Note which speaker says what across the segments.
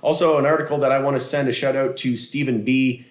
Speaker 1: Also, an article that I want to send a shout out to Stephen B.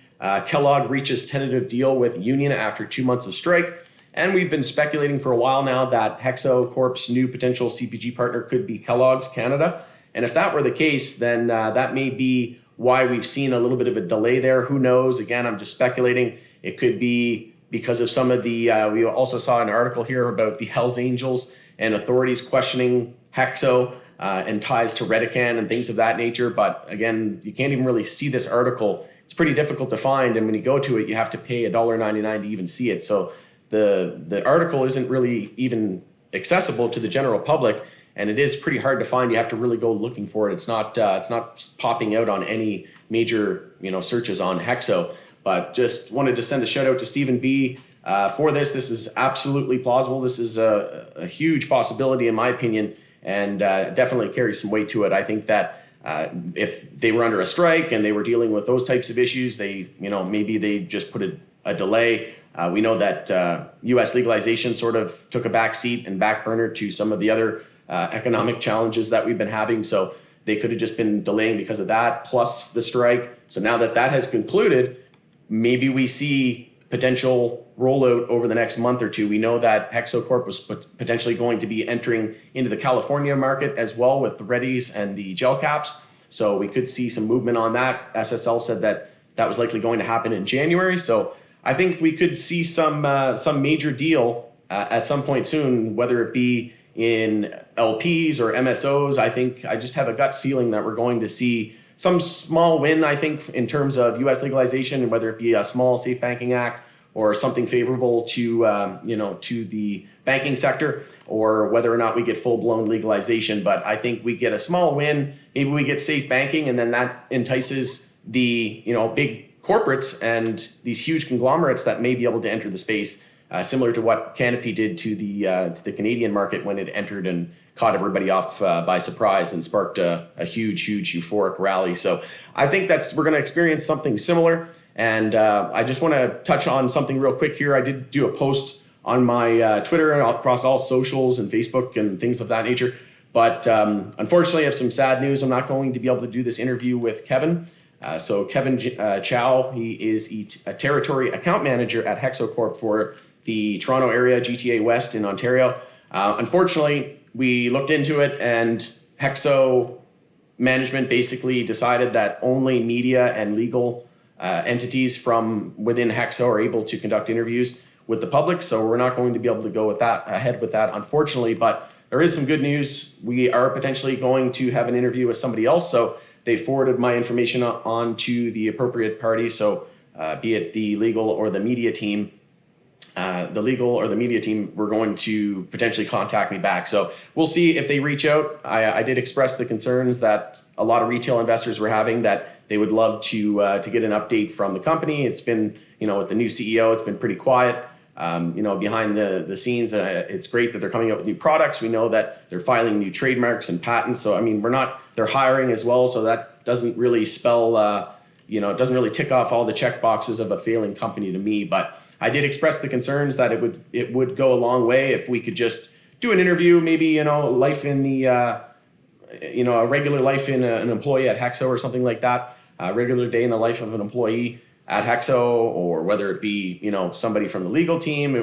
Speaker 1: Kellogg reaches tentative deal with union after 2 months of strike. And we've been speculating for a while now that HEXO Corp's new potential CPG partner could be Kellogg's Canada. And if that were the case, then that may be why we've seen a little bit of a delay there. Who knows? Again, I'm just speculating. It could be because of some of the, we also saw an article here about the Hells Angels and authorities questioning HEXO and ties to Redecan and things of that nature. But again, you can't even really see this article. It's pretty difficult to find. And when you go to it, you have to pay $1.99 to even see it. So the article isn't really even accessible to the general public. And it is pretty hard to find. You have to really go looking for it. It's not popping out on any major searches on HEXO. But just wanted to send a shout out to Stephen B. For this. This is absolutely plausible. This is a huge possibility in my opinion, and definitely carries some weight to it. I think that if they were under a strike and they were dealing with those types of issues, maybe they just put a delay. We know that U.S. legalization sort of took a back seat and back burner to some of the other economic challenges that we've been having. So they could have just been delaying because of that, plus the strike. So now that has concluded, maybe we see potential rollout over the next month or two. We know that HEXO Corp was potentially going to be entering into the California market as well with the Readies and the gel caps. So we could see some movement on that. SSL said that was likely going to happen in January. So I think we could see some major deal at some point soon, whether it be in LPs or MSOs. I just have a gut feeling that we're going to see some small win, I think, in terms of U.S. legalization, whether it be a small Safe Banking Act or something favorable to the banking sector, or whether or not we get full-blown legalization. But I think we get a small win. Maybe we get safe banking, and then that entices the big corporates and these huge conglomerates that may be able to enter the space, similar to what Canopy did to the Canadian market when it entered and caught everybody off by surprise and sparked a huge euphoric rally. So I think we're going to experience something similar. And I just want to touch on something real quick here. I did do a post on my Twitter and across all socials and Facebook and things of that nature. But unfortunately, I have some sad news. I'm not going to be able to do this interview with Kevin. So Kevin Chow, he is a territory account manager at HEXO Corp for the Toronto area, GTA West in Ontario. Unfortunately, we looked into it, and HEXO management basically decided that only media and legal entities from within HEXO are able to conduct interviews with the public. So we're not going to be able to go ahead with that, unfortunately. But there is some good news. We are potentially going to have an interview with somebody else. So they forwarded my information on to the appropriate party. So be it the legal or the media team. Were going to potentially contact me back. So we'll see if they reach out. I did express the concerns that a lot of retail investors were having, that they would love to get an update from the company. It's been, with the new CEO, it's been pretty quiet. Behind the scenes, it's great that they're coming out with new products. We know that they're filing new trademarks and patents. So, they're hiring as well. So that doesn't really spell, it doesn't really tick off all the check boxes of a failing company to me. But I did express the concerns that it would go a long way if we could just do an interview, maybe, life in the, a regular life in an employee at HEXO or something like that, a regular day in the life of an employee at HEXO, or whether it be, somebody from the legal team.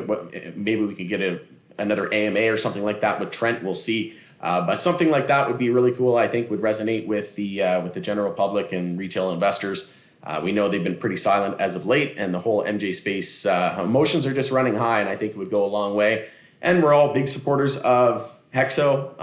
Speaker 1: Maybe we could get another AMA or something like that with Trent. We'll see. But something like that would be really cool. I think would resonate with the general public and retail investors. We know they've been pretty silent as of late, and the whole MJ space emotions are just running high, and I think it would go a long way. And we're all big supporters of HEXO.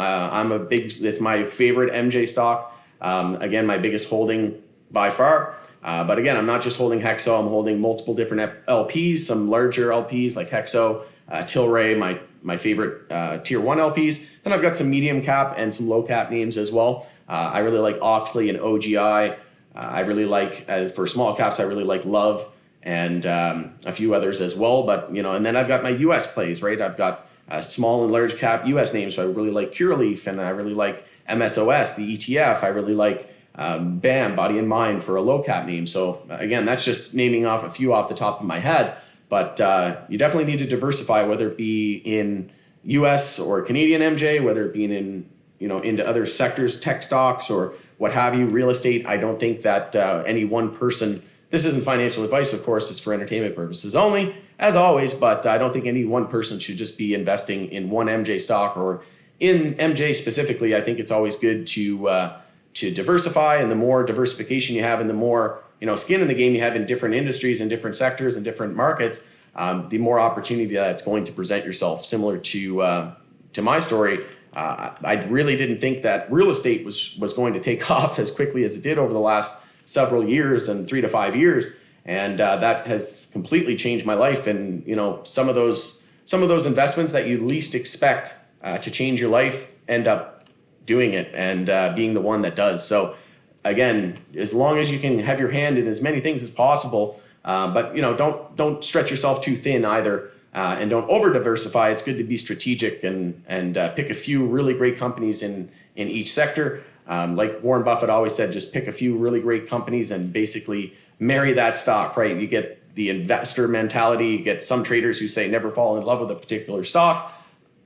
Speaker 1: It's my favorite MJ stock. Again, my biggest holding by far. But again, I'm not just holding HEXO. I'm holding multiple different LPs, some larger LPs like HEXO, Tilray, my favorite tier 1 LPs. Then I've got some medium cap and some low cap names as well. I really like Oxley and OGI. I really like, for small caps, I really like Love and a few others as well. But, and then I've got my US plays, right? I've got small and large cap US names. So I really like Cureleaf, and I really like MSOS, the ETF. I really like BAM, Body and Mind, for a low cap name. So again, that's just naming off a few off the top of my head. But you definitely need to diversify, whether it be in US or Canadian MJ, whether it be into other sectors, tech stocks, or what have you. Real estate, I don't think that any one person, this isn't financial advice, of course, it's for entertainment purposes only, as always, but I don't think any one person should just be investing in one MJ stock or in MJ specifically. I think it's always good to diversify, and the more diversification you have and the more skin in the game you have in different industries and different sectors and different markets, the more opportunity that's going to present yourself. Similar to my story, I really didn't think that real estate was going to take off as quickly as it did over the last several years and 3 to 5 years, and that has completely changed my life. And some of those investments that you least expect to change your life end up doing it and being the one that does. So again, as long as you can have your hand in as many things as possible, but don't stretch yourself too thin either, and don't over diversify. It's good to be strategic and pick a few really great companies in each sector. Like Warren Buffett always said, just pick a few really great companies and basically marry that stock, right? You get the investor mentality. You get some traders who say never fall in love with a particular stock.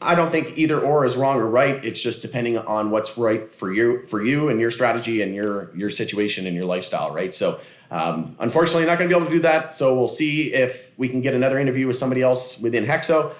Speaker 1: I don't think either or is wrong or right. It's just depending on what's right for you and your strategy and your situation and your lifestyle, right? So unfortunately, not going to be able to do that. So we'll see if we can get another interview with somebody else within HEXO.